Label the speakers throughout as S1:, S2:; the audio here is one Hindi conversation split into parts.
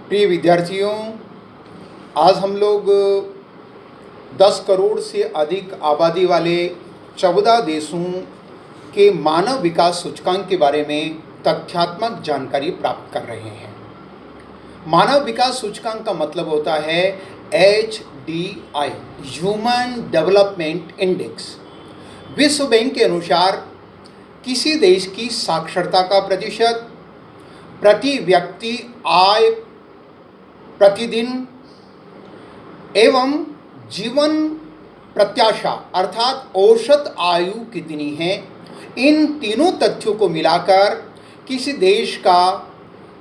S1: प्रिय विद्यार्थियों, आज हम लोग 10 करोड़ से अधिक आबादी वाले 14 देशों के मानव विकास सूचकांक के बारे में तथ्यात्मक जानकारी प्राप्त कर रहे हैं। मानव विकास सूचकांक का मतलब होता है HDI, ह्यूमन डेवलपमेंट इंडेक्स। विश्व बैंक के अनुसार किसी देश की साक्षरता का प्रतिशत, प्रति व्यक्ति आय प्रतिदिन एवं जीवन प्रत्याशा अर्थात औसत आयु कितनी है, इन तीनों तथ्यों को मिलाकर किसी देश का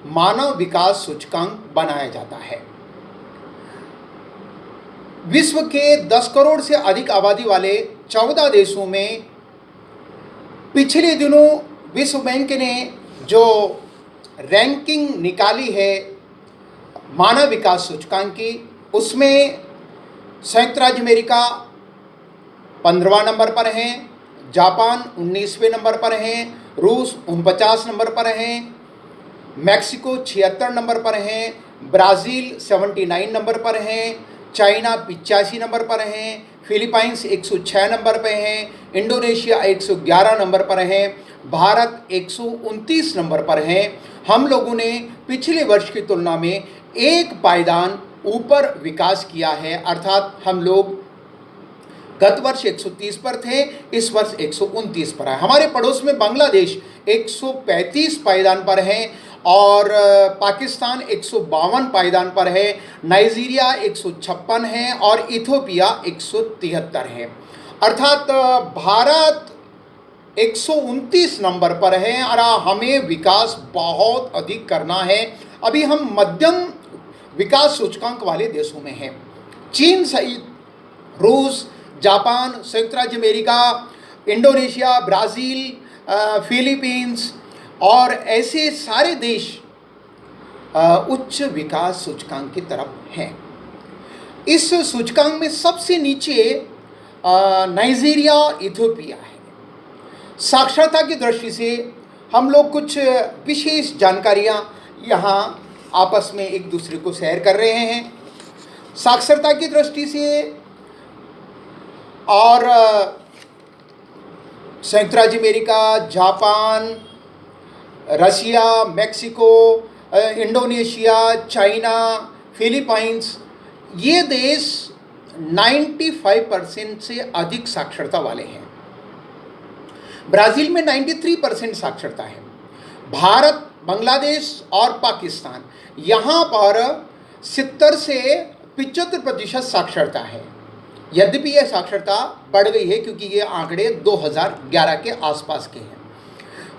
S1: मानव विकास सूचकांक बनाया जाता है। विश्व के 10 करोड़ से अधिक आबादी वाले 14 देशों में पिछले दिनों विश्व बैंक ने जो रैंकिंग निकाली है मानव विकास सूचकांक की, उसमें संयुक्त राज्य अमेरिका 15वां नंबर पर है, जापान 19वें नंबर पर है, रूस 49 नंबर पर है, मैक्सिको 76 नंबर पर है, ब्राज़ील 79 नंबर पर है, चाइना 85 नंबर पर है, फिलीपाइंस 106 नंबर पर है, इंडोनेशिया 111 नंबर पर है, भारत 129 नंबर पर है। हम लोगों ने पिछले वर्ष की तुलना में एक पायदान ऊपर विकास किया है, अर्थात हम लोग गत वर्ष 130 पर थे, इस वर्ष 129 पर है। हमारे पड़ोस में बांग्लादेश 135 पायदान पर है और पाकिस्तान 152 पायदान पर है, नाइजीरिया 156 है और इथियोपिया 173 है। अर्थात भारत 129 नंबर पर है और हमें विकास बहुत अधिक करना है। अभी हम मध्यम विकास सूचकांक वाले देशों में हैं। चीन सहित रूस, जापान, संयुक्त राज्य अमेरिका, इंडोनेशिया, ब्राज़ील, फिलीपींस और ऐसे सारे देश उच्च विकास सूचकांक की तरफ हैं। इस सूचकांक में सबसे नीचे नाइजीरिया और इथियोपिया है। साक्षरता की दृष्टि से हम लोग कुछ विशेष जानकारियां यहाँ आपस में एक दूसरे को शेयर कर रहे हैं। साक्षरता की दृष्टि से और संयुक्त राज्य America, Japan, Russia, Mexico, Indonesia, China, Philippines, ये देश 95% से अधिक साक्षरता वाले हैं। ब्राज़ील में 93% साक्षरता है। भारत, बांग्लादेश और पाकिस्तान यहाँ पर 70 से 75% साक्षरता है। यद्यपि यह साक्षरता बढ़ गई है क्योंकि ये आंकड़े 2011 के आसपास के हैं,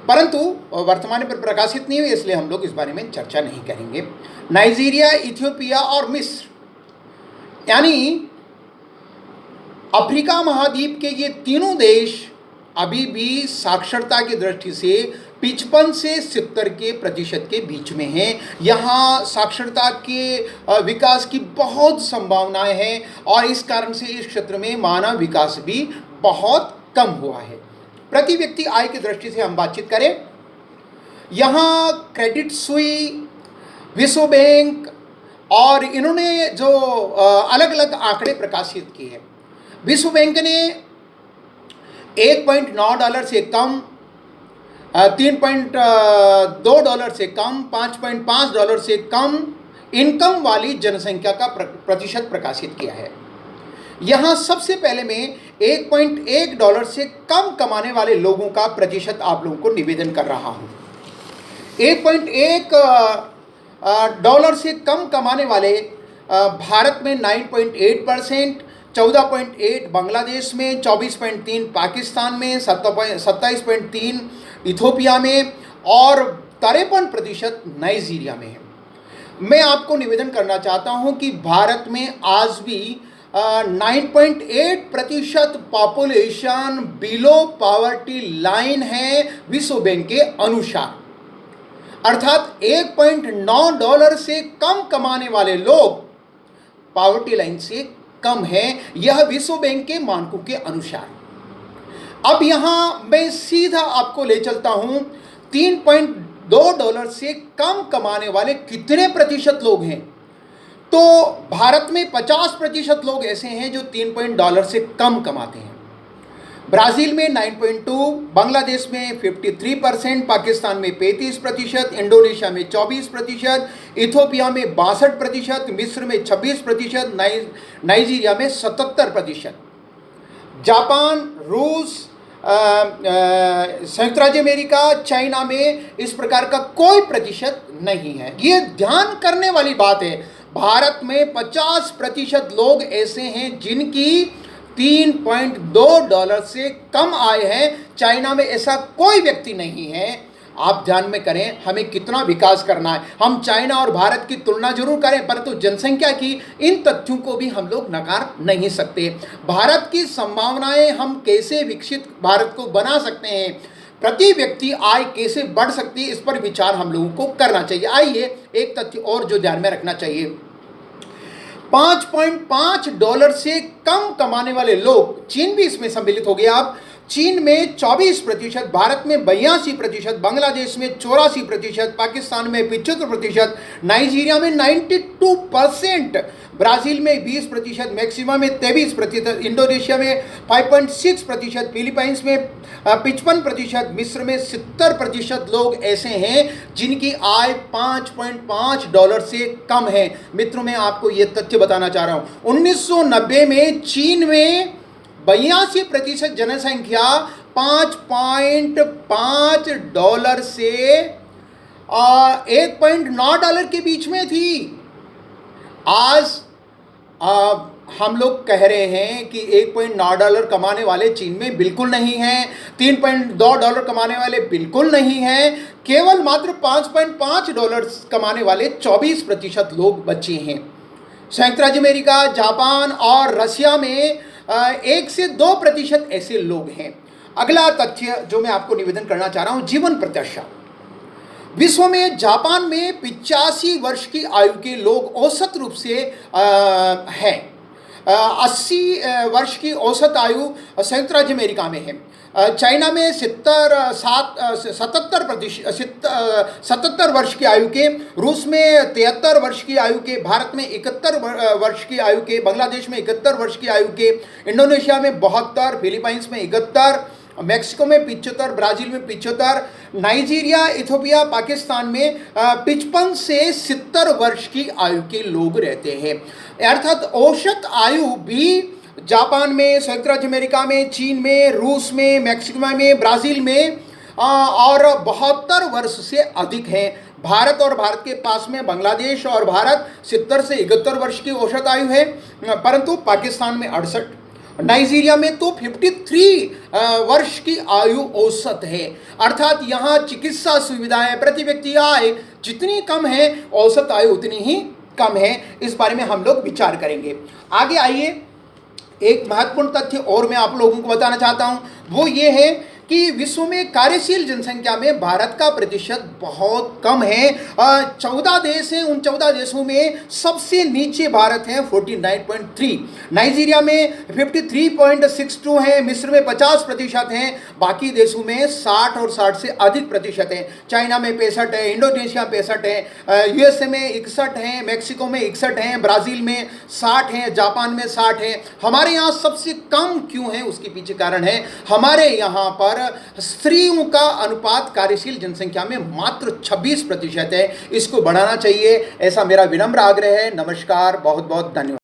S1: परंतु वर्तमान में प्रकाशित नहीं हुए, इसलिए हम लोग इस बारे में चर्चा नहीं करेंगे। नाइजीरिया, इथियोपिया और मिस्र यानी अफ्रीका महाद्वीप के ये तीनों देश अभी भी साक्षरता की दृष्टि से 55 से 70% के बीच में हैं। यहाँ साक्षरता के विकास की बहुत संभावनाएं हैं और इस कारण से इस क्षेत्र में मानव विकास भी बहुत कम हुआ है। प्रति व्यक्ति आय की दृष्टि से हम बातचीत करें, यहाँ क्रेडिट सुई, विश्व बैंक और इन्होंने जो अलग अलग आंकड़े प्रकाशित किए हैं। विश्व बैंक ने $1.9 से कम, $3.2 से कम, $5.5 से कम इनकम वाली जनसंख्या का प्रतिशत प्रकाशित किया है। यहाँ सबसे पहले मैं $1.1 से कम कमाने वाले लोगों का प्रतिशत आप लोगों को निवेदन कर रहा हूँ। $1.1 से कम कमाने वाले भारत में 9.8%, 14.8 बांग्लादेश में, 24.3 पाकिस्तान में, 27.3 इथियोपिया में और 53% नाइजीरिया में है। मैं आपको निवेदन करना चाहता हूं कि भारत में आज भी 9.8% पॉपुलेशन बिलो पॉवर्टी लाइन है विश्व बैंक के अनुसार। अर्थात $1.9 से कम कमाने वाले लोग पॉवर्टी लाइन से कम है, यह विश्व बैंक के मानकों के अनुसार। अब यहाँ मैं सीधा आपको ले चलता हूँ $2 से कम कमाने वाले कितने प्रतिशत लोग हैं? तो भारत में 50% लोग ऐसे हैं जो $3 से कम कमाते हैं। ब्राज़ील में 9.2, बांग्लादेश में 53%, पाकिस्तान में 35%, इंडोनेशिया में 24%, इथियोपिया में 62%, मिस्र में 26%, नाइजीरिया में 77%। जापान, रूस, संयुक्त राज्य अमेरिका, चाइना में इस प्रकार का कोई प्रतिशत नहीं है। ये ध्यान करने वाली बात है। भारत में 50% लोग ऐसे हैं जिनकी $3.2 से कम आय है। चाइना में ऐसा कोई व्यक्ति नहीं है। आप ध्यान में करें, हमें कितना विकास करना है। हम चाइना और भारत की तुलना जरूर करें, परंतु जनसंख्या की इन तथ्यों को भी हम लोग नकार नहीं सकते। भारत की संभावनाएं, हम कैसे विकसित भारत को बना सकते हैं, प्रति व्यक्ति आय कैसे बढ़ सकती है, इस पर विचार हम लोगों को करना चाहिए। आइए एक तथ्य और जो ध्यान में रखना चाहिए, $5.5 से कम कमाने वाले लोग, चीन भी इसमें सम्मिलित हो गया। आप चीन में 24%, भारत में 82%, बांग्लादेश में 84%, पाकिस्तान में 75%, नाइजीरिया में 92%, ब्राज़ील में 20%, मैक्सिमा में 23%, इंडोनेशिया में 5.6%, फिलीपाइंस में 55%, मिस्र में 70% लोग ऐसे हैं जिनकी आय $5.5 से कम है। मित्रों, मैं आपको ये तथ्य बताना चाह रहा हूँ। 1990 में चीन में 82% जनसंख्या $5.5 से $1.9 के बीच में थी। आज हम लोग कह रहे हैं कि $1.9 कमाने वाले चीन में बिल्कुल नहीं हैं, $3.2 कमाने वाले बिल्कुल नहीं हैं, केवल मात्र $5.5 कमाने वाले 24% लोग बचे हैं। संयुक्त राज्य अमेरिका, जापान और रशिया में 1 से 2% ऐसे लोग हैं। अगला तथ्य जो मैं आपको निवेदन करना चाह रहा हूं, जीवन प्रत्याशा। विश्व में जापान में 85 वर्ष की आयु के लोग औसत रूप से हैं। 80 वर्ष की औसत आयु संयुक्त राज्य अमेरिका में है। चाइना में 77 वर्ष की आयु के, रूस में 73 वर्ष की आयु के, भारत में 71 वर्ष की आयु के, बांग्लादेश में 71 वर्ष की आयु के, इंडोनेशिया में 72, फिलीपाइंस में 71, मैक्सिको में 75, ब्राज़ील में 75, नाइजीरिया, इथियोपिया, पाकिस्तान में 55 से 70 वर्ष की आयु के लोग रहते हैं। अर्थात औसत आयु भी जापान में, संयुक्त राज्य अमेरिका में, चीन में, रूस में, मैक्सिको में, ब्राज़ील में और 72 वर्ष से अधिक है। भारत और भारत के पास में बांग्लादेश और भारत 70 से 71 वर्ष की औसत आयु है, परंतु पाकिस्तान में 68, नाइजीरिया में तो 53 वर्ष की आयु औसत है। अर्थात यहाँ चिकित्सा सुविधाएं, प्रति व्यक्ति आय जितनी कम है, औसत आयु उतनी ही कम है। इस बारे में हम लोग विचार करेंगे। आगे आइए, एक महत्वपूर्ण तथ्य और मैं आप लोगों को बताना चाहता हूं, वो ये है कि विश्व में कार्यशील जनसंख्या में भारत का प्रतिशत बहुत कम है। 14 देश हैं, उन 14 देशों में सबसे नीचे भारत है, 49.3, नाइजीरिया में 53.62 है, मिस्र में 50% हैं, बाकी देशों में 60 और 60 से अधिक प्रतिशत हैं। चाइना में 65 है, इंडोनेशिया 65 है, यूएसए में 61 है, मैक्सिको में 61 है, ब्राज़ील में 60 है, जापान में 60 है। हमारे यहाँ सबसे कम क्यों है, उसके पीछे कारण है, हमारे यहाँ पर स्त्रियों का अनुपात कार्यशील जनसंख्या में मात्र 26% है। इसको बढ़ाना चाहिए, ऐसा मेरा विनम्र आग्रह है। नमस्कार, बहुत बहुत धन्यवाद।